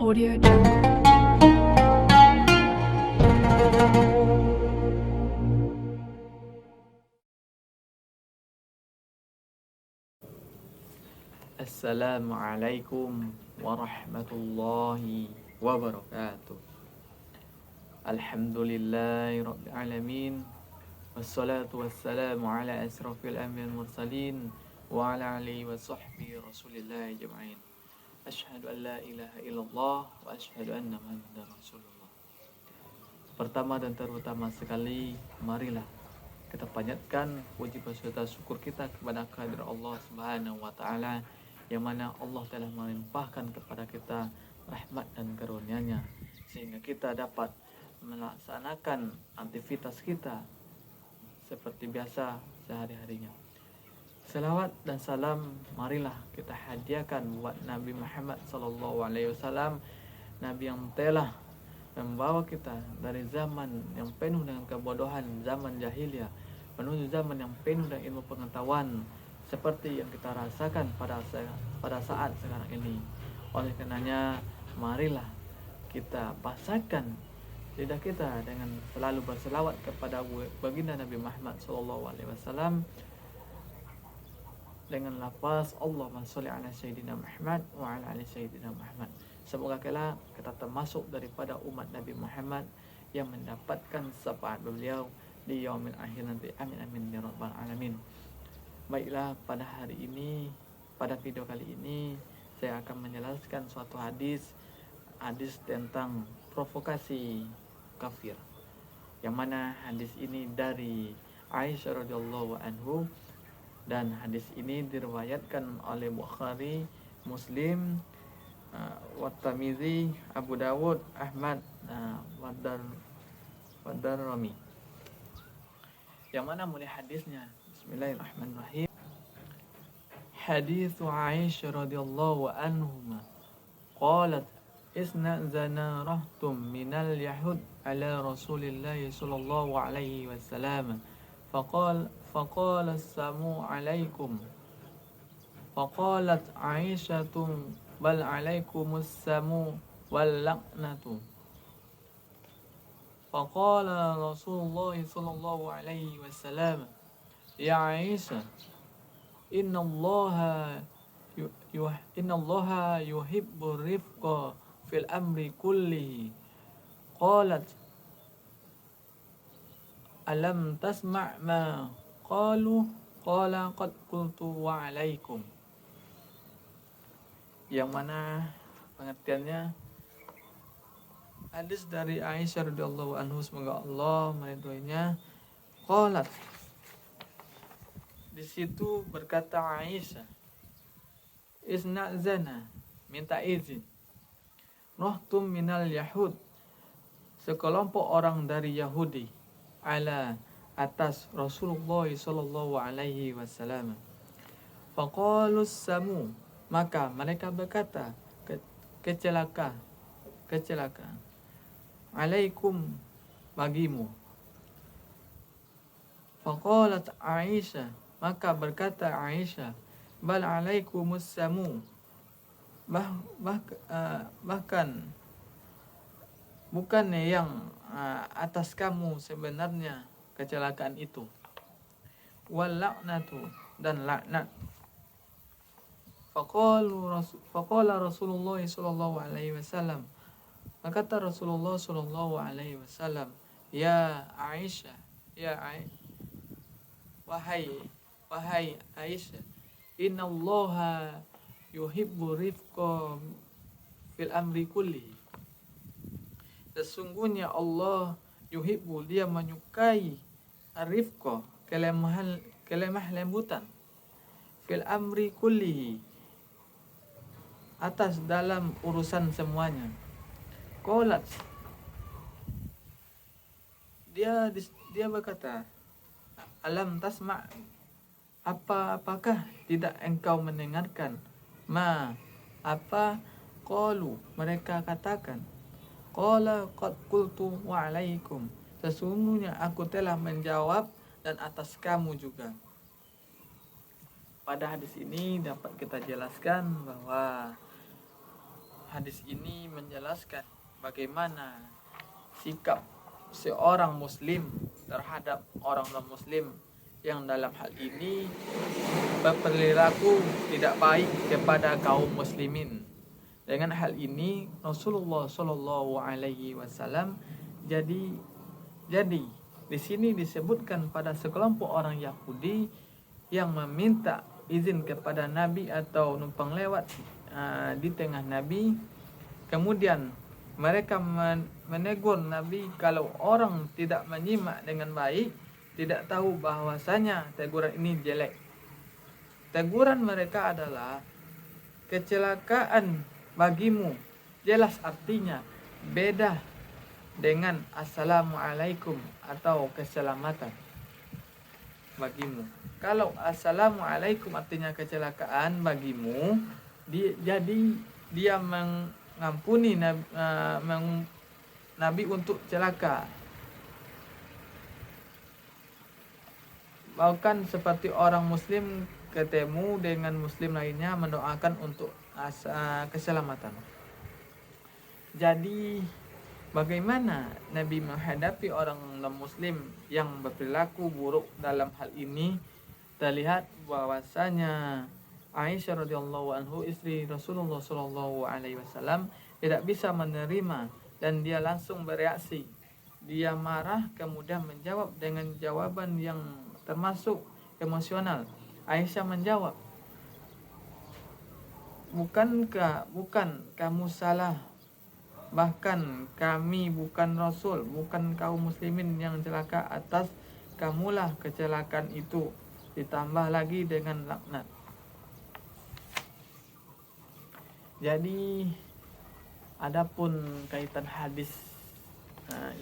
Audio Jungle. Assalamualaikum warahmatullahi wabarakatuh. Alhamdulillahirabbil alamin. Wassalatu wassalamu ala asrafil anbiya'il mursalin wa ala alihi wa sahbihi rasulillahi ajma'in. Asyhadu an la ilaha illallah wa asyhadu anna muhammadar rasulullah. Pertama dan terutama sekali, marilah kita panjatkan puji serta syukur kita kepada kehadirat Allah Subhanahu wa taala, yang mana Allah telah melimpahkan kepada kita rahmat dan karunia-Nya sehingga kita dapat melaksanakan aktivitas kita seperti biasa sehari-harinya. Selawat dan salam marilah kita hadiahkan buat Nabi Muhammad SAW, Nabi yang telah membawa kita dari zaman yang penuh dengan kebodohan, zaman jahiliyah, menuju zaman yang penuh dengan ilmu pengetahuan seperti yang kita rasakan pada saat sekarang ini. Oleh karenanya, marilah kita pasakan lidah kita dengan selalu berselawat kepada baginda Nabi Muhammad SAW dengan lafaz Allahumma sholli ala sayyidina Muhammad wa ala ali sayyidina Muhammad. Semoga kita termasuk daripada umat Nabi Muhammad yang mendapatkan syafaat beliau di yaumil akhir nanti. Amin amin ya rabbal alamin. Baiklah, pada hari ini, pada video kali ini saya akan menjelaskan suatu hadis tentang provokasi kafir, yang mana hadis ini dari Aisyah radhiyallahu anhu, dan hadis ini diriwayatkan oleh Bukhari, Muslim, Wat-Tirmidzi, Abu Dawud, Ahmad, Wad-Darimi. Yang mana mulai hadisnya, Bismillahirrahmanirrahim. Hadits Aisyah radhiyallahu anhuma qalat isna'zana rahtum minal yahud ala Rasulillah sallallahu alaihi wasallam فقال السلام عليكم فقالت عائشة بل عليكم السلام واللعنة فقال رسول الله صلى الله عليه وسلم يا عائشة إن الله يحب الرفق في الأمر كله. قالت alam tasma' ma qalu qala qad qultu wa alaikum. Yang mana pengertiannya, hadis dari Aisyah radhiyallahu anhu, semoga Allah meridhoinya, qalat, di situ berkata Aisyah, isna'zana, minta izin, rahtum minal yahud, sekelompok orang dari Yahudi, ala, atas Rasulullah sallallahu alaihi wasallam. Faqalus samu, maka mereka berkata, kecelaka, alaikum, bagimu. Faqalat Aisyah, maka berkata Aisyah, bal alaikumus samu, bahkan bukannya yang atas kamu sebenarnya kecelakaan itu, wal la'natu, dan laknat. Faqala Rasulullah sallallahu alaihi wasallam, maka kata Rasulullah sallallahu alaihi wasallam, ya Aisyah, wahai Aisyah, innallaha yuhibbu rifqa fil amri kulli. Sesungguhnya Allah yuhibbu, dia menyukai arifqa, kelemah lembutan, fil amri kullihi, atas dalam urusan semuanya. Qalat, dia berkata, alam tasma', apakah tidak engkau mendengarkan, ma, apa, qalu, mereka katakan, qala qad qultu wa alaikum, sesungguhnya aku telah menjawab dan atas kamu juga. Pada hadis ini dapat kita jelaskan bahwa hadis ini menjelaskan bagaimana sikap seorang muslim terhadap orang non-muslim yang dalam hal ini berperilaku tidak baik kepada kaum muslimin. Dengan hal ini Rasulullah Shallallahu Alaihi Wasallam jadi di sini disebutkan pada sekelompok orang Yahudi yang meminta izin kepada Nabi atau numpang lewat di tengah Nabi. Kemudian mereka menegur Nabi kalau orang tidak menyimak dengan baik, tidak tahu bahwasanya teguran ini jelek. Teguran mereka adalah kecelakaan bagimu, jelas artinya beda dengan assalamualaikum atau keselamatan bagimu. Kalau assalamualaikum artinya kecelakaan bagimu, jadi dia mengampuni Nabi untuk celaka. Bahkan seperti orang muslim ketemu dengan muslim lainnya mendoakan untuk keselamatan. Jadi bagaimana Nabi menghadapi orang non-muslim yang berperilaku buruk dalam hal ini? Terlihat bahwasanya Aisyah radhiyallahu anhu, istri Rasulullah sallallahu alaihi wasallam, tidak bisa menerima dan dia langsung bereaksi. Dia marah kemudian menjawab dengan jawaban yang termasuk emosional. Aisyah menjawab, bukan kamu salah. Bahkan kami bukan Rasul, bukan kaum muslimin yang celaka, atas kamulah kecelakaan itu, ditambah lagi dengan laknat. Jadi adapun kaitan hadis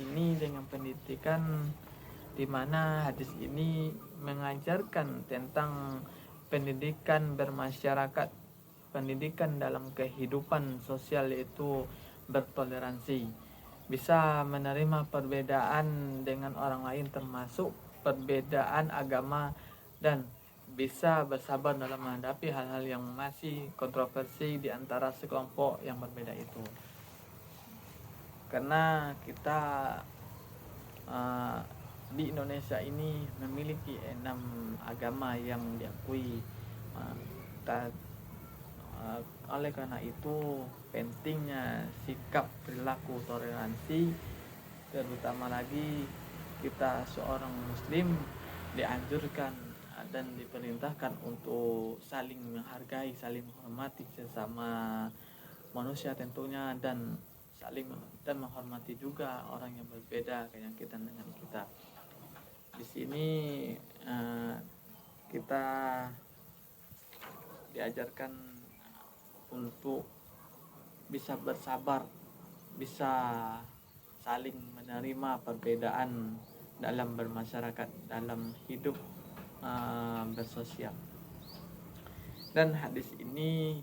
ini dengan pendidikan, di mana hadis ini mengajarkan tentang pendidikan bermasyarakat, pendidikan dalam kehidupan sosial, yaitu bertoleransi, bisa menerima perbedaan dengan orang lain termasuk perbedaan agama, dan bisa bersabar dalam menghadapi hal-hal yang masih kontroversi di antara sekelompok yang berbeda itu. Karena kita di Indonesia ini memiliki 6 agama yang diakui. Oleh karena itu pentingnya sikap perilaku toleransi, terutama lagi kita seorang muslim dianjurkan dan diperintahkan untuk saling menghargai, saling menghormati sesama manusia tentunya, dan menghormati juga orang yang berbeda keyakinan dengan kita. Di sini kita diajarkan untuk bisa bersabar, bisa saling menerima perbedaan dalam bermasyarakat, dalam hidup bersosial. Dan hadis ini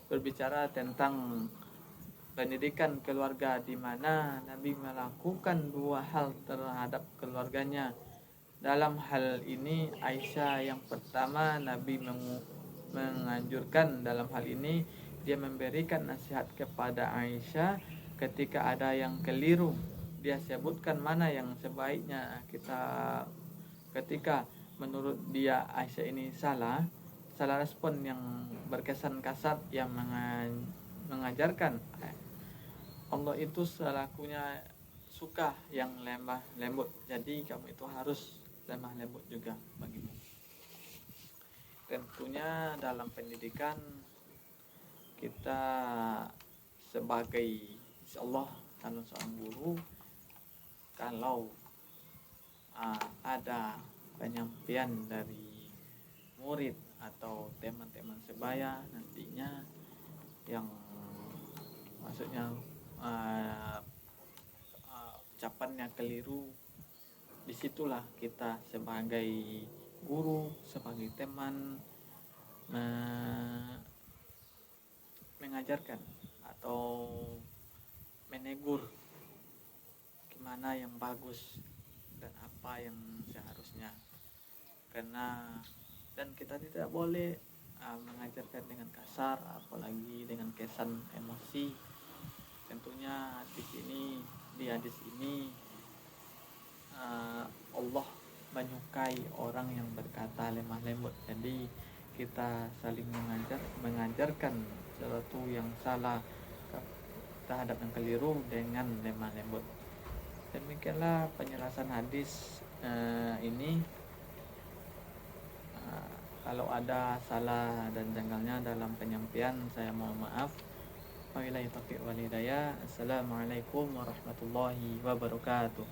berbicara tentang pendidikan keluarga, di mana Nabi melakukan 2 hal terhadap keluarganya. Dalam hal ini Aisyah yang pertama, Nabi menganjurkan dalam hal ini, dia memberikan nasihat kepada Aisyah ketika ada yang keliru. Dia sebutkan mana yang sebaiknya ketika menurut dia Aisyah ini salah respon yang berkesan kasar, yang mengajarkan Allah itu selakunya suka yang lemah lembut, jadi kamu itu harus lemah lembut juga bagimu. Tentunya dalam pendidikan kita sebagai insyaallah calon seorang guru, kalau ada penyampaian dari murid atau teman-teman sebaya nantinya yang maksudnya ucapannya keliru, disitulah kita sebagai guru, sebagai teman mengajarkan atau menegur gimana yang bagus dan apa yang seharusnya. Dan kita tidak boleh mengajarkan dengan kasar, apalagi dengan kesan emosi, bahwasanya di hadis ini Allah menyukai orang yang berkata lemah lembut. Jadi kita saling mengajarkan sesuatu yang salah terhadap yang keliru dengan lemah lembut. Demikianlah penjelasan hadis ini. Kalau ada salah dan janggalnya dalam penyampaian, saya mohon maaf. Wabillahi taufiq wal hidayah. Assalamualaikum warahmatullahi wabarakatuh.